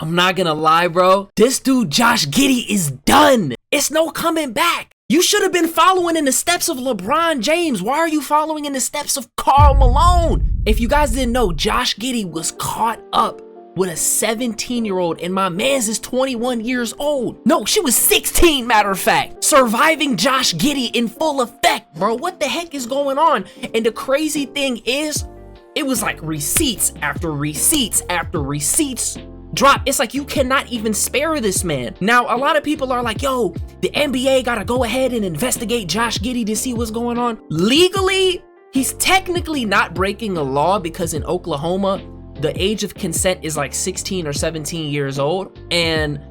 I'm not gonna lie, bro. This dude, Josh Giddy, is done. It's no coming back. You should have been following in the steps of LeBron James. Why are you following in the steps of Karl Malone? If you guys didn't know, Josh Giddy was caught up with a 17-year-old, and my man's is 21 years old. No, she was 16, matter of fact. Surviving Josh Giddy in full effect, bro. What the heck is going on? And the crazy thing is, it was like receipts after receipts after receipts drop. It's like you cannot even spare this man. Now, a lot of people are like, yo, the NBA gotta go ahead and investigate Josh Giddy to see what's going on. Legally, he's technically not breaking a law because in Oklahoma, the age of consent is like 16 or 17 years old. And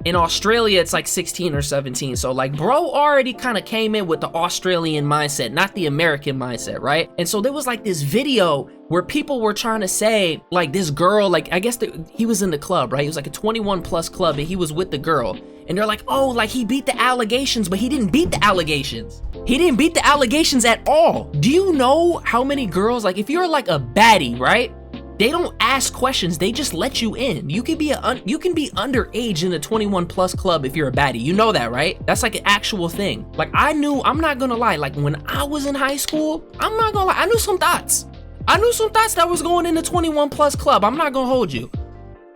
in Australia, it's like 16 or 17. So like bro already kind of came in with the Australian mindset, not the American mindset, right? And so there was like this video where people were trying to say like this girl, like I guess he was in the club, right? He was like a 21 plus club and he was with the girl. And they're like, oh, like he beat the allegations, but he didn't beat the allegations. He didn't beat the allegations at all. Do you know how many girls, like if you're like a baddie, right? They don't ask questions, they just let you in. You can be underage in a 21 plus club if you're a baddie. You know that, right? That's like an actual thing. Like I'm not gonna lie, like when I was in high school, I'm not gonna lie, I knew some thoughts. That was going in the 21 plus club. I'm not gonna hold you.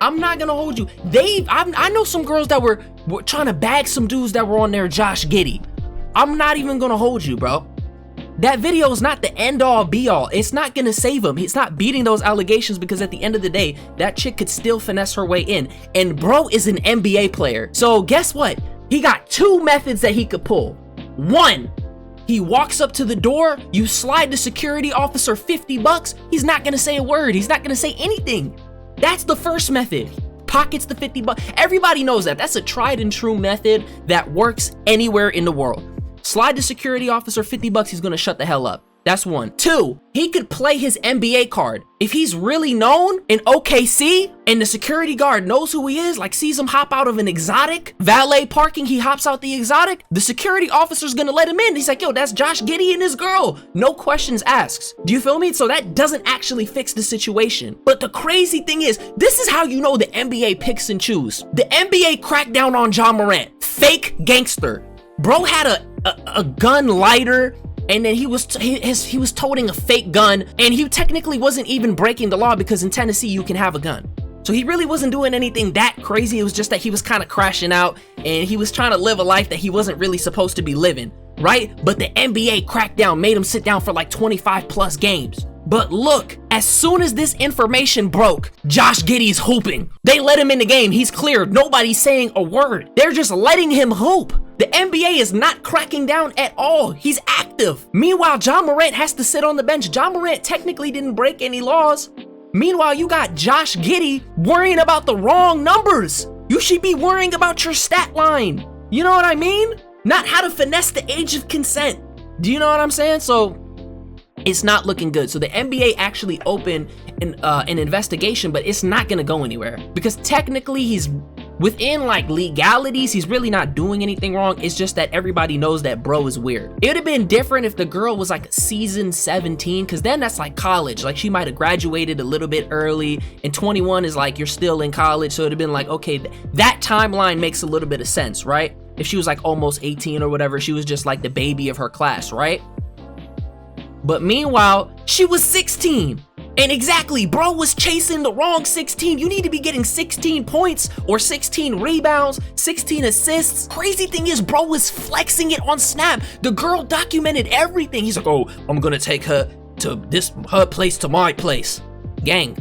I know some girls that were trying to bag some dudes that were on there Josh Giddy. I'm not even gonna hold you, bro. That video is not the end all be all. It's not gonna save him. He's not beating those allegations because at the end of the day, that chick could still finesse her way in. And bro is an NBA player. So guess what? He got two methods that he could pull. One, he walks up to the door, you slide the security officer 50 bucks. He's not gonna say a word. He's not gonna say anything. That's the first method. Pockets the 50 bucks. Everybody knows that. That's a tried and true method that works anywhere in the world. Slide the security officer 50 bucks, he's gonna shut the hell up. That's one. Two, he could play his NBA card. If he's really known in OKC and the security guard knows who he is, like sees him hop out of an exotic, valet parking, he hops out the exotic, the security officer's gonna let him in. He's like, yo, that's Josh Giddy and his girl. No questions asked. Do you feel me? So that doesn't actually fix the situation. But the crazy thing is, this is how you know the NBA picks and choose. The NBA cracked down on Ja Morant. Fake gangster. Bro had a gun lighter, and then he was toting a fake gun, and he technically wasn't even breaking the law because in Tennessee you can have a gun. So he really wasn't doing anything that crazy. It was just that he was kind of crashing out and he was trying to live a life that he wasn't really supposed to be living, right? But the NBA cracked down, made him sit down for like 25 plus games. But look, as soon as this information broke, Josh Giddy's hooping. They let him in the game. He's cleared. Nobody's saying a word. They're just letting him hoop. The NBA is not cracking down at all. He's active. Meanwhile, Ja Morant has to sit on the bench. Ja Morant technically didn't break any laws. Meanwhile, you got Josh Giddy worrying about the wrong numbers. You should be worrying about your stat line. You know what I mean? Not how to finesse the age of consent. Do you know what I'm saying? So it's not looking good. So the NBA actually opened an investigation, but it's not gonna go anywhere because technically he's within like legalities. He's really not doing anything wrong. It's just that everybody knows that bro is weird. It would have been different if the girl was like season 17, because then that's like college. Like she might have graduated a little bit early, and 21 is like you're still in college. So it'd have been like, okay, that timeline makes a little bit of sense, right? If she was like almost 18 or whatever, she was just like the baby of her class, right? But meanwhile, she was 16. And exactly, bro was chasing the wrong 16. You need to be getting 16 points or 16 rebounds, 16 assists. Crazy thing is, bro was flexing it on Snap. The girl documented everything. He's like, oh, I'm gonna take her to her place to my place. Gang.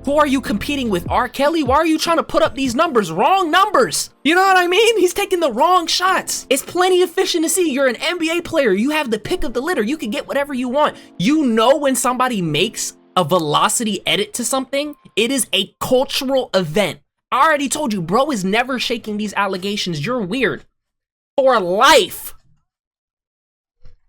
Who are you competing with, R. Kelly? Why are you trying to put up these numbers? Wrong numbers. You know what I mean? He's taking the wrong shots. It's plenty of fish in the sea. You're an NBA player. You have the pick of the litter. You can get whatever you want. You know when somebody makes a velocity edit to something, it is a cultural event. I already told you, bro is never shaking these allegations. You're weird. For life.